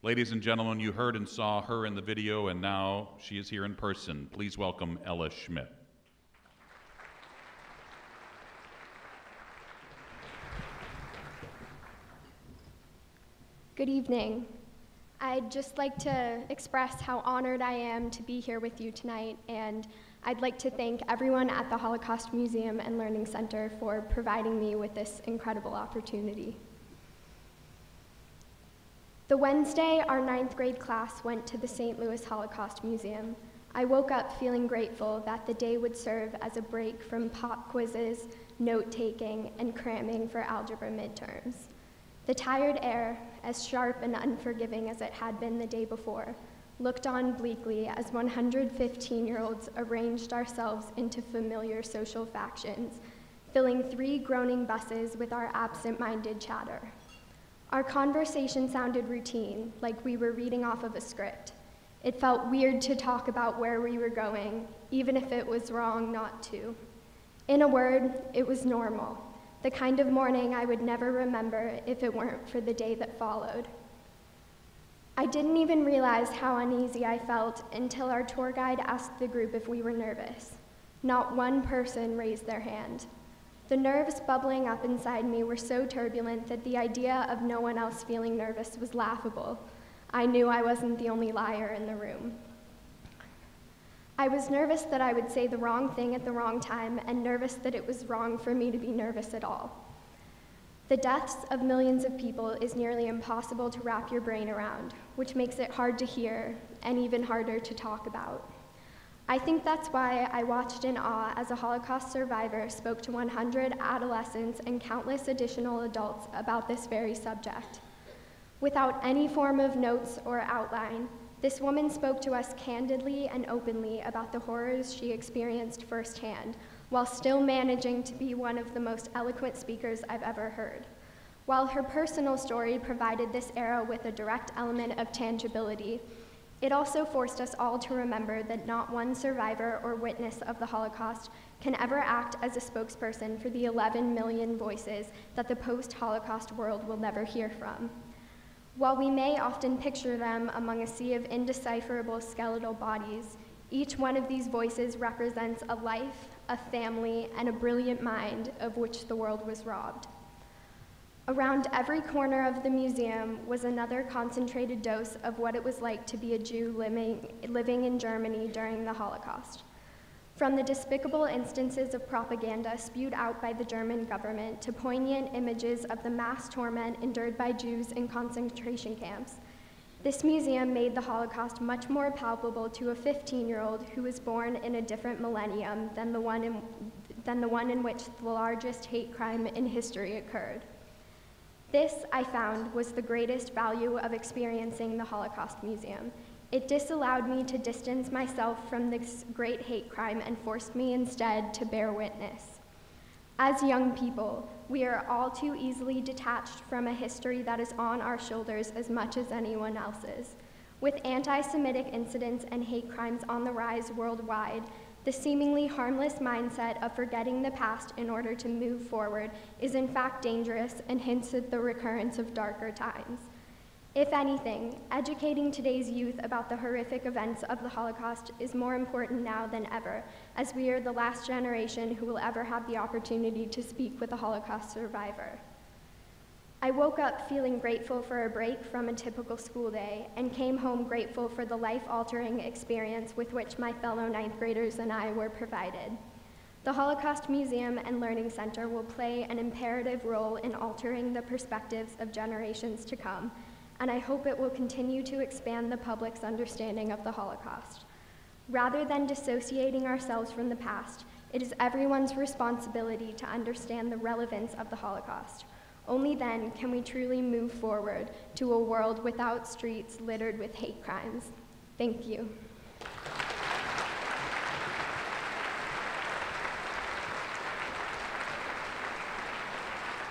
Ladies and gentlemen, you heard and saw her in the video, and now she is here in person. Please welcome Ella Schmidt. Good evening. I'd just like to express how honored I am to be here with you tonight, and I'd like to thank everyone at the Holocaust Museum and Learning Center for providing me with this incredible opportunity. The Wednesday our 9th grade class went to the St. Louis Holocaust Museum, I woke up feeling grateful that the day would serve as a break from pop quizzes, note-taking, and cramming for algebra midterms. The tired air, as sharp and unforgiving as it had been the day before, looked on bleakly as 115-year-olds arranged ourselves into familiar social factions, filling 3 groaning buses with our absent-minded chatter. Our conversation sounded routine, like we were reading off of a script. It felt weird to talk about where we were going, even if it was wrong not to. In a word, it was normal, the kind of morning I would never remember if it weren't for the day that followed. I didn't even realize how uneasy I felt until our tour guide asked the group if we were nervous. Not one person raised their hand. The nerves bubbling up inside me were so turbulent that the idea of no one else feeling nervous was laughable. I knew I wasn't the only liar in the room. I was nervous that I would say the wrong thing at the wrong time, and nervous that it was wrong for me to be nervous at all. The deaths of millions of people is nearly impossible to wrap your brain around, which makes it hard to hear and even harder to talk about. I think that's why I watched in awe as a Holocaust survivor spoke to 100 adolescents and countless additional adults about this very subject. Without any form of notes or outline, this woman spoke to us candidly and openly about the horrors she experienced firsthand, while still managing to be one of the most eloquent speakers I've ever heard. While her personal story provided this era with a direct element of tangibility, it also forced us all to remember that not one survivor or witness of the Holocaust can ever act as a spokesperson for the 11 million voices that the post-Holocaust world will never hear from. While we may often picture them among a sea of indecipherable skeletal bodies, each one of these voices represents a life, a family, and a brilliant mind of which the world was robbed. Around every corner of the museum was another concentrated dose of what it was like to be a Jew living in Germany during the Holocaust. From the despicable instances of propaganda spewed out by the German government to poignant images of the mass torment endured by Jews in concentration camps, this museum made the Holocaust much more palpable to a 15-year-old who was born in a different millennium than the one in which the largest hate crime in history occurred. This, I found, was the greatest value of experiencing the Holocaust Museum. It disallowed me to distance myself from this great hate crime and forced me instead to bear witness. As young people, we are all too easily detached from a history that is on our shoulders as much as anyone else's. With anti-Semitic incidents and hate crimes on the rise worldwide, the seemingly harmless mindset of forgetting the past in order to move forward is in fact dangerous and hints at the recurrence of darker times. If anything, educating today's youth about the horrific events of the Holocaust is more important now than ever, as we are the last generation who will ever have the opportunity to speak with a Holocaust survivor. I woke up feeling grateful for a break from a typical school day and came home grateful for the life-altering experience with which my fellow 9th graders and I were provided. The Holocaust Museum and Learning Center will play an imperative role in altering the perspectives of generations to come, and I hope it will continue to expand the public's understanding of the Holocaust. Rather than dissociating ourselves from the past, it is everyone's responsibility to understand the relevance of the Holocaust. Only then can we truly move forward to a world without streets littered with hate crimes. Thank you.